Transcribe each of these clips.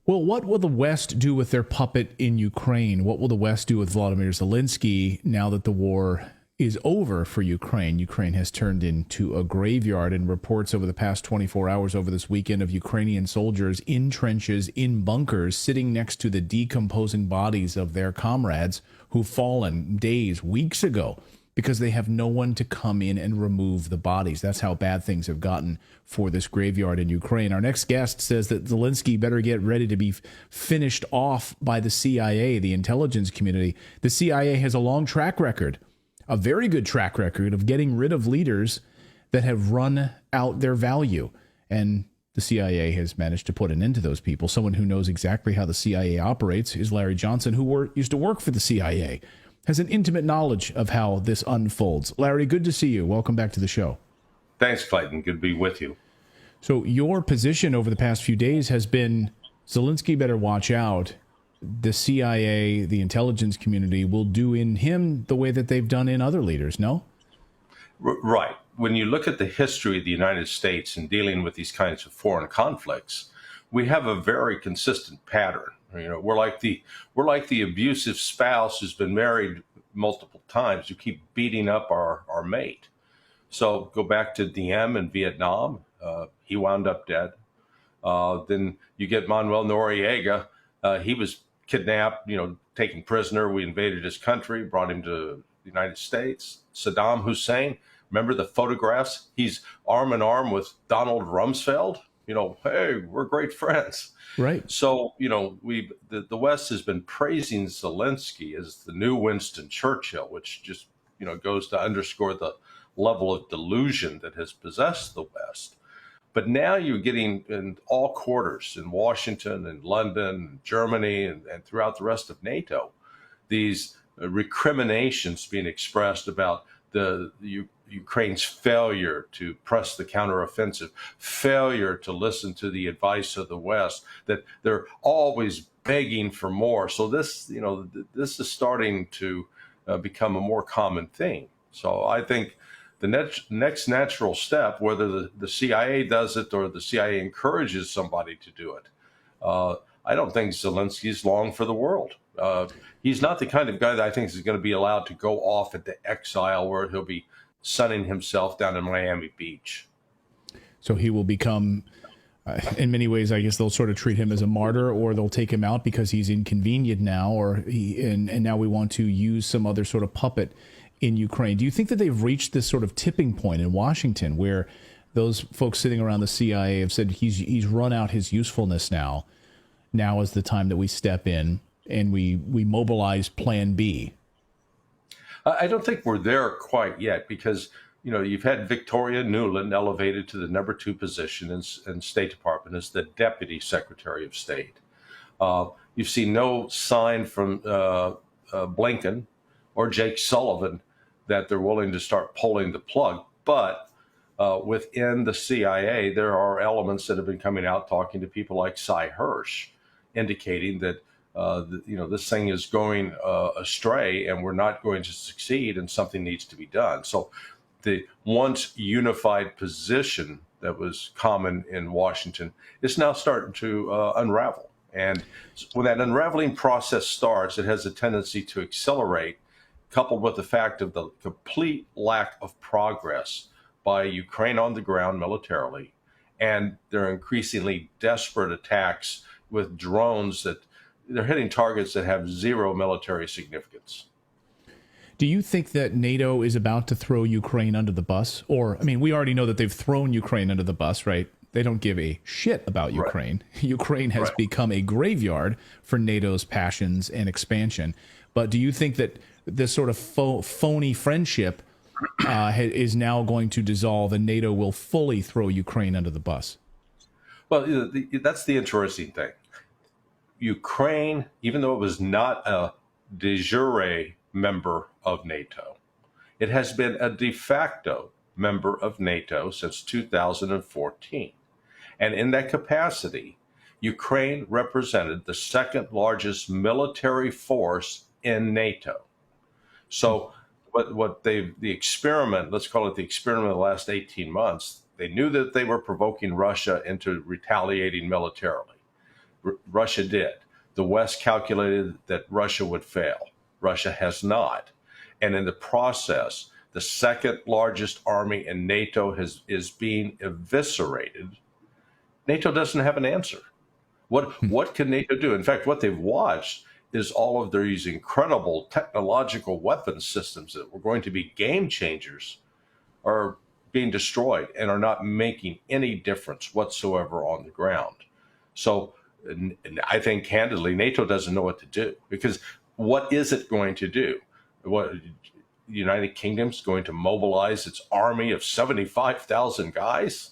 Well, what will the West do with their puppet in Ukraine? What will the West do with Volodymyr Zelensky now that the war is over for Ukraine? Ukraine has turned into a graveyard, and reports over the past 24 hours over this weekend of Ukrainian soldiers in trenches, in bunkers, sitting next to the decomposing bodies of their comrades who've fallen days, weeks ago, because they have no one to come in and remove the bodies. That's how bad things have gotten for this graveyard in Ukraine. Our next guest says that Zelensky better get ready to be finished off by the CIA, the intelligence community. The CIA has a long track record, a very good track record of getting rid of leaders that have run out their value. And the CIA has managed to put an end to those people. Someone who knows exactly how the CIA operates is Larry Johnson, who used to work for the CIA. Has an intimate knowledge of how this unfolds. Larry, good to see you. Welcome back to the show. Thanks, Clayton. Good to be with you. So your position over the past few days has been Zelensky better watch out. The CIA, the intelligence community, will do in him the way that they've done in other leaders, no? Right. When you look at the history of the United States in dealing with these kinds of foreign conflicts, we have a very consistent pattern. You know, we're like the abusive spouse who's been married multiple times, who keep beating up our mate. So go back to Diem in Vietnam. He wound up dead. Then you get Manuel Noriega. He was kidnapped, taken prisoner. We invaded his country, brought him to the United States. Saddam Hussein, remember the photographs? He's arm in arm with Donald Rumsfeld. Hey, we're great friends. Right. So, the West has been praising Zelensky as the new Winston Churchill, which just, goes to underscore the level of delusion that has possessed the West. But now you're getting in all quarters, in Washington and London, Germany, and throughout the rest of NATO, these recriminations being expressed about Ukraine's failure to press the counteroffensive, failure to listen to the advice of the West, that they're always begging for more. So this is starting to become a more common thing. So I think the next natural step, whether the CIA does it or the CIA encourages somebody to do it, I don't think Zelensky's long for the world. He's not the kind of guy that I think is going to be allowed to go off into exile where he'll be sunning himself down in Miami Beach. So he will become, in many ways, I guess they'll sort of treat him as a martyr, or they'll take him out because he's inconvenient now, and now we want to use some other sort of puppet in Ukraine. Do you think that they've reached this sort of tipping point in Washington where those folks sitting around the CIA have said he's run out his usefulness now? Now is the time that we step in and we mobilize Plan B. I don't think we're there quite yet because, you've had Victoria Nuland elevated to the number 2 position in State Department as the Deputy Secretary of State. You've seen no sign from Blinken or Jake Sullivan that they're willing to start pulling the plug. But within the CIA, there are elements that have been coming out talking to people like Cy Hirsch, indicating that this thing is going astray and we're not going to succeed and something needs to be done. So the once unified position that was common in Washington is now starting to unravel. And when that unraveling process starts, it has a tendency to accelerate, coupled with the fact of the complete lack of progress by Ukraine on the ground militarily, and their increasingly desperate attacks with drones that they're hitting targets that have zero military significance. Do you think that NATO is about to throw Ukraine under the bus? Or, we already know that they've thrown Ukraine under the bus, right? They don't give a shit about Ukraine. Right. Ukraine has become a graveyard for NATO's passions and expansion. But do you think that this sort of phony friendship is now going to dissolve and NATO will fully throw Ukraine under the bus? Well, that's the interesting thing. Ukraine, even though it was not a de jure member of NATO, it has been a de facto member of NATO since 2014. And in that capacity, Ukraine represented the second largest military force in NATO. So the experiment, let's call it the experiment of the last 18 months, they knew that they were provoking Russia into retaliating militarily. Russia did. The West calculated that Russia would fail. Russia has not. And in the process, the second largest army in NATO is being eviscerated. NATO doesn't have an answer. What can NATO do? In fact, what they've watched is all of these incredible technological weapons systems that were going to be game changers are being destroyed and are not making any difference whatsoever on the ground. So and I think, candidly, NATO doesn't know what to do, because what is it going to do? What the United Kingdom's going to mobilize its army of 75,000 guys?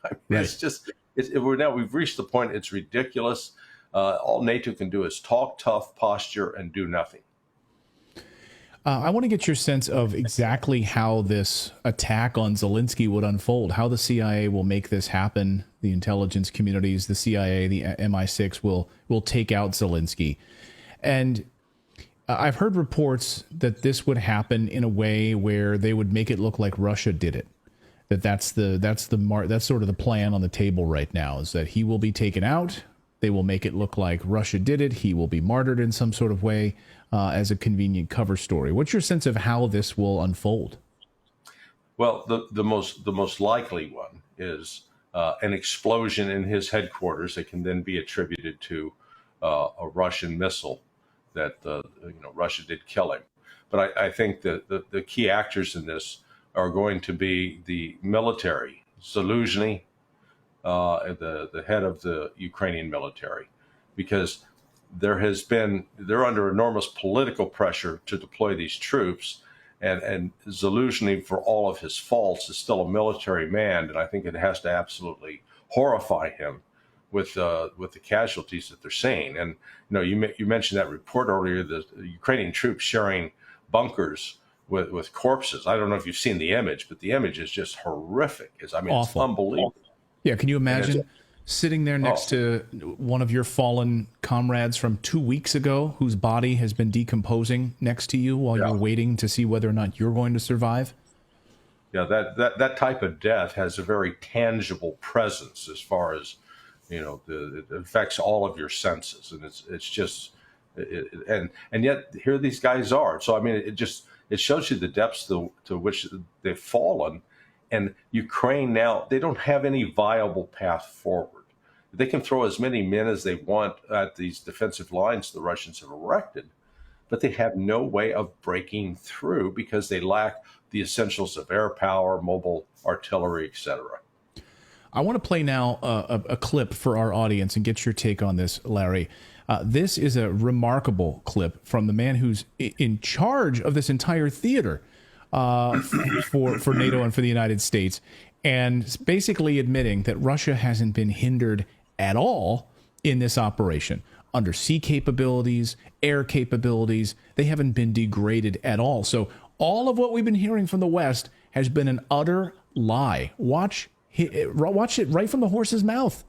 I mean, Right. It's just we've reached the point. It's ridiculous. All NATO can do is talk tough, posture, and do nothing. I want to get your sense of exactly how this attack on Zelensky would unfold, how the CIA will make this happen, the intelligence communities, the CIA, the MI6 will take out Zelensky. And I've heard reports that this would happen in a way where they would make it look like Russia did it. That's sort of the plan on the table right now, is that he will be taken out. They will make it look like Russia did it. He will be martyred in some sort of way as a convenient cover story. What's your sense of how this will unfold? Well, the most likely one is an explosion in his headquarters that can then be attributed to a Russian missile that Russia did kill him. But I think that the key actors in this are going to be the military. Zelensky, the head of the Ukrainian military, because they're under enormous political pressure to deploy these troops, and Zelensky, for all of his faults, is still a military man, and I think it has to absolutely horrify him with the casualties that they're seeing. And you mentioned that report earlier, the Ukrainian troops sharing bunkers with corpses. I don't know if you've seen the image, but the image is just horrific. Awful. It's unbelievable. Yeah, can you imagine sitting there next to one of your fallen comrades from 2 weeks ago, whose body has been decomposing next to you while you're waiting to see whether or not you're going to survive? Yeah, that type of death has a very tangible presence, as far as it affects all of your senses, and it's just and yet here these guys are. So I mean, it shows you the depths to which they've fallen. And Ukraine now, they don't have any viable path forward. They can throw as many men as they want at these defensive lines the Russians have erected, but they have no way of breaking through because they lack the essentials of air power, mobile artillery, etc. I want to play now a clip for our audience and get your take on this, Larry. This is a remarkable clip from the man who's in charge of this entire theater for NATO and for the United States, and basically admitting that Russia hasn't been hindered at all in this operation. Undersea capabilities, air capabilities, they haven't been degraded at all. So all of what we've been hearing from the West has been an utter lie. Watch it right from the horse's mouth.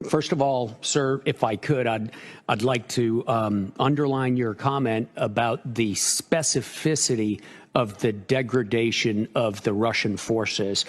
First of all, sir, if I could, I'd like to underline your comment about the specificity of the degradation of the Russian forces.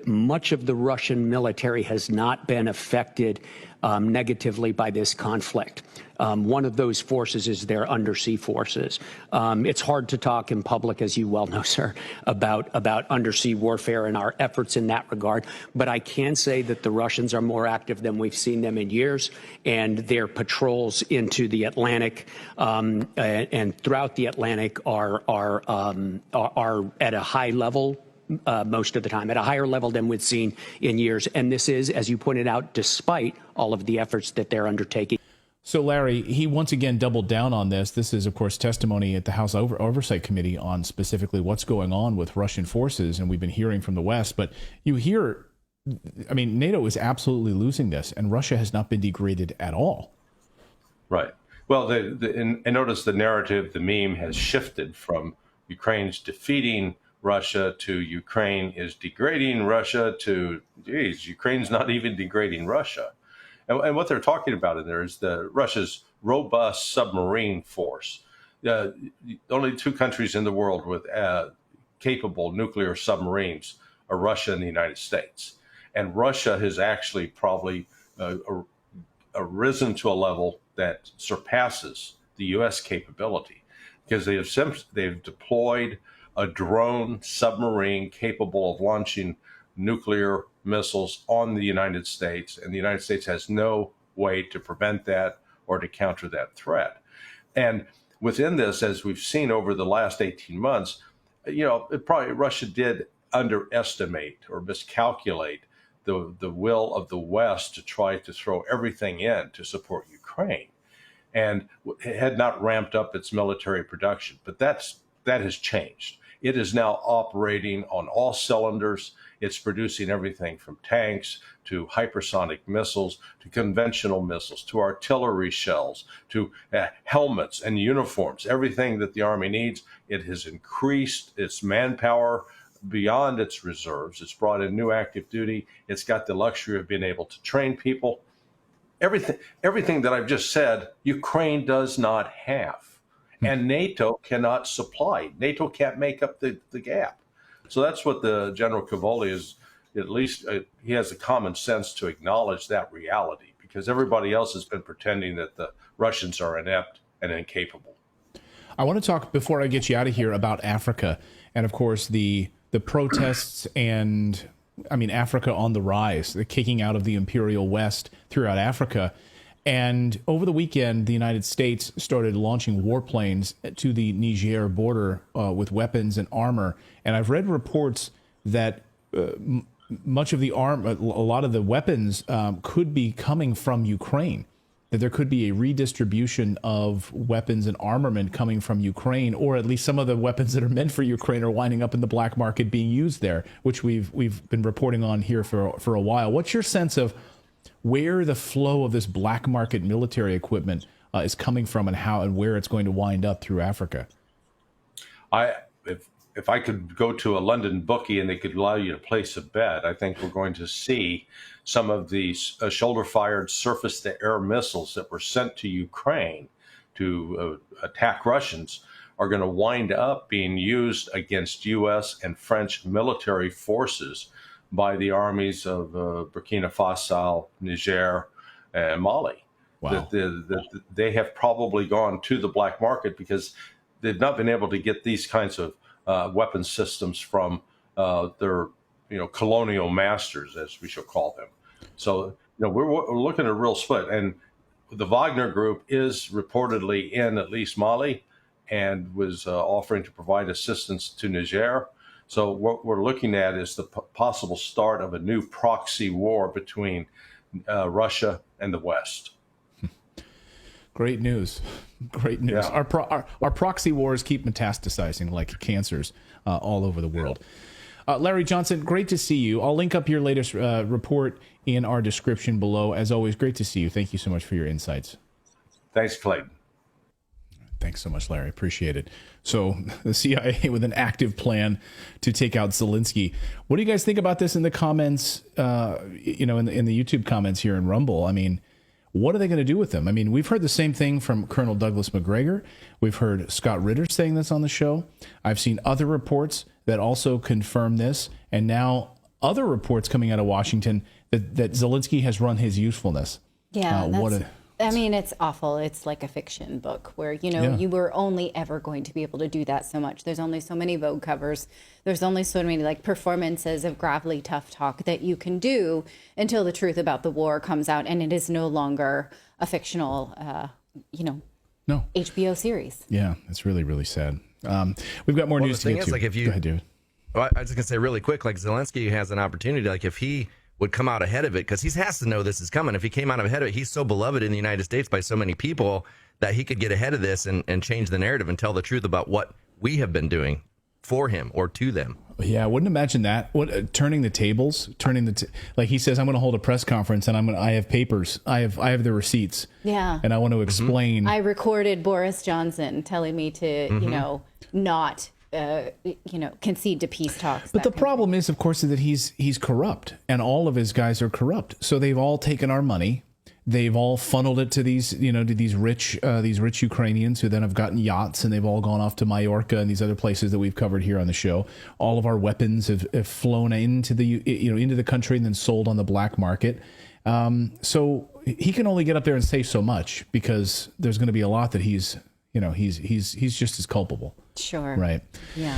Much of the Russian military has not been affected negatively by this conflict. One of those forces is their undersea forces. It's hard to talk in public, as you well know, sir, about undersea warfare and our efforts in that regard. But I can say that the Russians are more active than we've seen them in years, and their patrols into the Atlantic and throughout the Atlantic are at a high level. Most of the time, at a higher level than we've seen in years. And this is, as you pointed out, despite all of the efforts that they're undertaking. So, Larry, he once again doubled down on this. This is, of course, testimony at the House Oversight Committee on specifically what's going on with Russian forces. And we've been hearing from the West. But you hear, I mean, NATO is absolutely losing this, and Russia has not been degraded at all. Right. Well, and notice the narrative, the meme has shifted from Ukraine's defeating Russia to Ukraine is degrading Russia to, geez, Ukraine's not even degrading Russia. And what they're talking about in there is Russia's robust submarine force. Only two countries in the world with capable nuclear submarines are Russia and the United States. And Russia has actually probably risen to a level that surpasses the U.S. capability, because they've deployed a drone submarine capable of launching nuclear missiles on the United States, and the United States has no way to prevent that or to counter that threat. And within this, as we've seen over the last 18 months, Russia did underestimate or miscalculate the will of the West to try to throw everything in to support Ukraine, and had not ramped up its military production. But that has changed. It is now operating on all cylinders. It's producing everything from tanks to hypersonic missiles to conventional missiles to artillery shells to helmets and uniforms, everything that the Army needs. It has increased its manpower beyond its reserves. It's brought in new active duty. It's got the luxury of being able to train people. Everything that I've just said, Ukraine does not have. And NATO cannot supply. NATO can't make up the gap. So that's what the General Cavoli is, at least he has the common sense to acknowledge that reality, because everybody else has been pretending that the Russians are inept and incapable. I want to talk, before I get you out of here, about Africa and, of course, the protests and, Africa on the rise, the kicking out of the Imperial West throughout Africa. And over the weekend, the United States started launching warplanes to the Niger border with weapons and armor. And I've read reports that much of a lot of the weapons could be coming from Ukraine, that there could be a redistribution of weapons and armament coming from Ukraine, or at least some of the weapons that are meant for Ukraine are winding up in the black market being used there, which we've been reporting on here for a while. What's your sense of where the flow of this black market military equipment is coming from, and how and where it's going to wind up through Africa? If I could go to a London bookie and they could allow you to place a bet, I think we're going to see some of these shoulder-fired surface-to-air missiles that were sent to Ukraine to attack Russians are going to wind up being used against U.S. and French military forces by the armies of Burkina Faso, Niger, and Mali. Wow. They have probably gone to the black market because they've not been able to get these kinds of weapon systems from their colonial masters, as we shall call them. So we're looking at a real split. And the Wagner Group is reportedly in at least Mali and was offering to provide assistance to Niger. So what we're looking at is the possible start of a new proxy war between Russia and the West. Great news. Great news. Yeah. Our proxy wars keep metastasizing like cancers all over the world. Larry Johnson, great to see you. I'll link up your latest report in our description below. As always, great to see you. Thank you so much for your insights. Thanks, Clayton. Thanks so much, Larry. Appreciate it. So the CIA with an active plan to take out Zelensky. What do you guys think about this in the comments, in the YouTube comments here in Rumble? What are they going to do with them? We've heard the same thing from Colonel Douglas McGregor. We've heard Scott Ritter saying this on the show. I've seen other reports that also confirm this. And now other reports coming out of Washington that Zelensky has run his usefulness. Yeah, it's awful. It's like a fiction book where, you were only ever going to be able to do that so much. There's only so many Vogue covers. There's only so many performances of gravelly tough talk that you can do until the truth about the war comes out, and it is no longer a fictional, HBO series. Yeah, it's really, really sad. We've got more news to get to. Go ahead, David. Well, I was just going to say really quick, Zelensky has an opportunity, if he would come out ahead of it, because he has to know this is coming. If he came out ahead of it, he's so beloved in the United States by so many people that he could get ahead of this and change the narrative and tell the truth about what we have been doing for him or to them. Yeah, I wouldn't imagine that. Turning the tables, like he says, I'm going to hold a press conference and I have papers. I have the receipts. Yeah. And I want to explain. I recorded Boris Johnson telling me to, not concede to peace talks. But the problem is, of course, that he's corrupt, and all of his guys are corrupt. So they've all taken our money. They've all funneled it to these rich Ukrainians who then have gotten yachts, and they've all gone off to Mallorca and these other places that we've covered here on the show. All of our weapons have flown into the country and then sold on the black market. So he can only get up there and say so much because there's going to be a lot that he's just as culpable. Sure. Right. Yeah.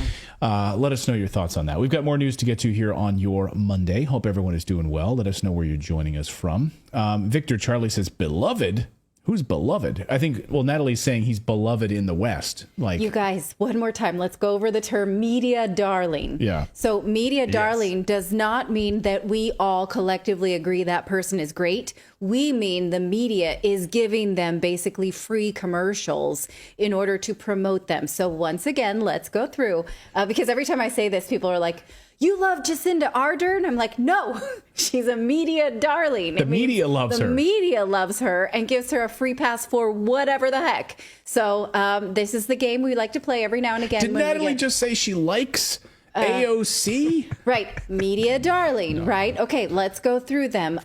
Let us know your thoughts on that. We've got more news to get to here on your Monday. Hope everyone is doing well. Let us know where you're joining us from. Victor Charlie says, beloved. Who's beloved? I think, well, Natalie's saying he's beloved in the West. Like, you guys, one more time, let's go over the term media darling. Yeah. So media darling does not mean that we all collectively agree that person is great. We mean the media is giving them basically free commercials in order to promote them. So once again, let's go through, because every time I say this, people are like, you love Jacinda Ardern? I'm like, no, she's a media darling. The media loves her. The media loves her and gives her a free pass for whatever the heck. So this is the game we like to play every now and again. Did Natalie just say she likes AOC? Right. Media darling, right? Okay, let's go through them.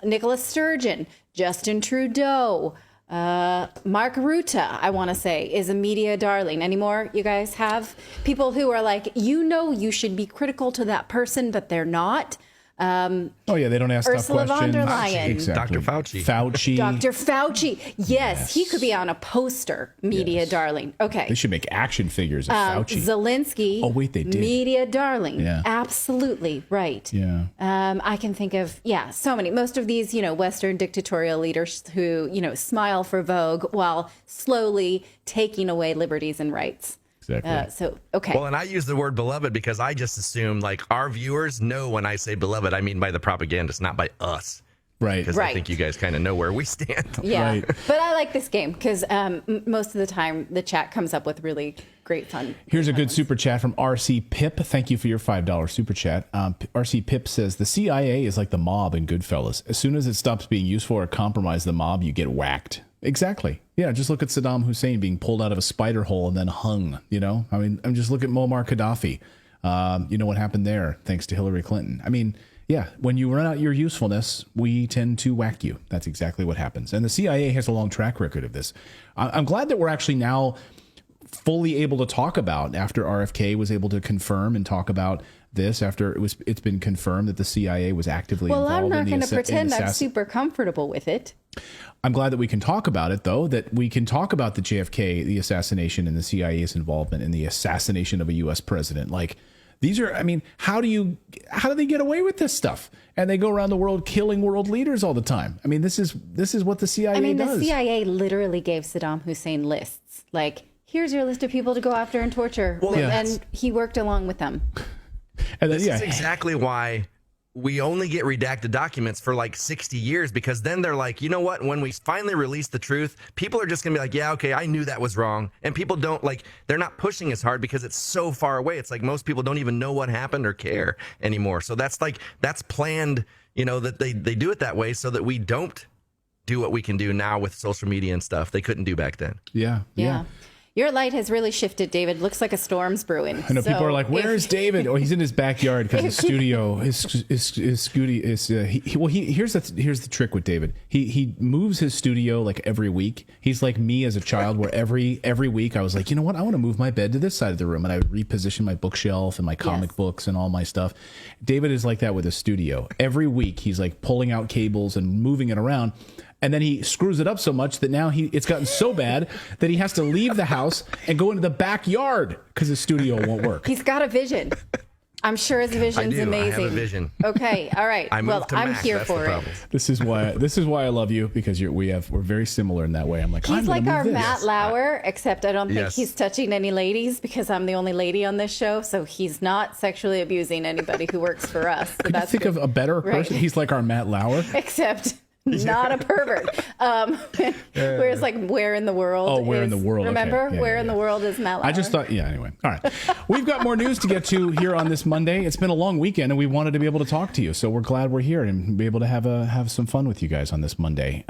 Nicola Sturgeon, Justin Trudeau, Mark Rutte, I want to say, is a media darling. Any more you guys have? People who are like, you should be critical to that person, but they're not. Oh, yeah, they don't ask tough Ursula von questions. der Leyen. Exactly. Dr. Fauci. Dr. Fauci. Yes, he could be on a poster, media darling. Okay. They should make action figures of Fauci. Zelensky. Oh, wait, they did. Media darling. Yeah. Absolutely right. Yeah. I can think of, so many. Most of these, Western dictatorial leaders who, smile for Vogue while slowly taking away liberties and rights. Exactly. Okay. Well, and I use the word beloved because I just assume like our viewers know when I say beloved, I mean by the propagandists, not by us. Right. Because I think you guys kind of know where we stand. Yeah. Right. But I like this game because most of the time the chat comes up with really great fun. Here's a good super chat from RC Pip. Thank you for your $5 super chat. RC Pip says, the CIA is like the mob in Goodfellas. As soon as it stops being useful or compromise the mob, you get whacked. Exactly. Yeah, just look at Saddam Hussein being pulled out of a spider hole and then hung, I mean, I'm just look at Muammar Gaddafi. You know what happened there, thanks to Hillary Clinton. I mean, yeah, when you run out your usefulness, we tend to whack you. That's exactly what happens. And the CIA has a long track record of this. I'm glad that we're actually now fully able to talk about, after RFK was able to confirm and talk about this, after it's been confirmed that the CIA was actively involved. Well, I'm not going to pretend I'm I'm super comfortable with it. I'm glad that we can talk about it, though, that we can talk about the JFK, the assassination, and the CIA's involvement in the assassination of a U.S. president. Like, these are, I mean, how do they get away with this stuff? And they go around the world killing world leaders all the time. I mean, this is what the CIA does. The CIA literally gave Saddam Hussein lists. Like, here's your list of people to go after and torture. Well, and he worked along with them. And then, This is exactly why we only get redacted documents for like 60 years, because then they're like, you know what? When we finally release the truth, people are just going to be like, yeah, okay, I knew that was wrong. And people don't they're not pushing as hard because it's so far away. It's like most people don't even know what happened or care anymore. So that's planned, that they do it that way so that we don't do what we can do now with social media and stuff they couldn't do back then. Yeah. Your light has really shifted, David. Looks like a storm's brewing. I know people are like, "Where's David?" Oh, he's in his backyard because his studio, his studio is. Here's the trick with David. He moves his studio like every week. He's like me as a child, where every week I was like, you know what, I want to move my bed to this side of the room, and I would reposition my bookshelf and my comic books and all my stuff. David is like that with his studio. Every week he's like pulling out cables and moving it around. And then he screws it up so much that now it's gotten so bad that he has to leave the house and go into the backyard because his studio won't work. He's got a vision. I'm sure his vision's amazing. I have a vision. Okay, all right. Well, I'm here for it. This is why I love you, because we're very similar in that way. I'm like, he's like our Matt Lauer, except I don't think he's touching any ladies because I'm the only lady on this show. So he's not sexually abusing anybody who works for us. So Could you think of a better person? He's like our Matt Lauer, except not a pervert. Whereas where in the world? Oh, where in the world? Remember, okay. Where in the world is Matt Lauer? I just thought, anyway. All right. We've got more news to get to here on this Monday. It's been a long weekend, and we wanted to be able to talk to you. So we're glad we're here and be able to have some fun with you guys on this Monday,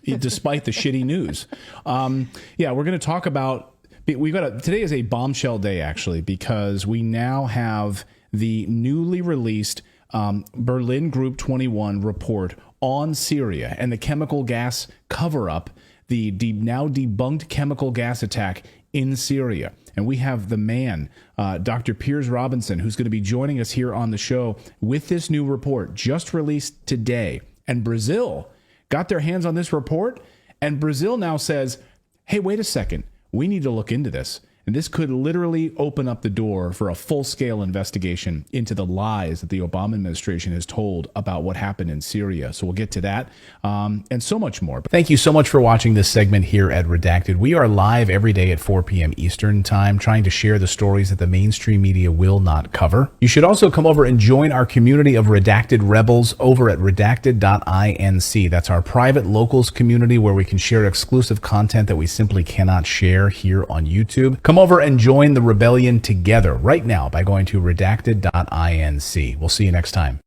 despite the shitty news. We're going to talk about, today is a bombshell day, actually, because we now have the newly released Berlin Group 21 report on Syria and the chemical gas cover-up, the now debunked chemical gas attack in Syria. And we have the man, Dr. Piers Robinson, who's going to be joining us here on the show with this new report just released today. And Brazil got their hands on this report, and Brazil now says, hey, wait a second, we need to look into this. And this could literally open up the door for a full-scale investigation into the lies that the Obama administration has told about what happened in Syria. So we'll get to that and so much more. Thank you so much for watching this segment here at Redacted. We are live every day at 4 p.m. Eastern Time, trying to share the stories that the mainstream media will not cover. You should also come over and join our community of Redacted Rebels over at redacted.inc. That's our private locals community where we can share exclusive content that we simply cannot share here on YouTube. Come over and join the rebellion together right now by going to redacted.inc. We'll see you next time.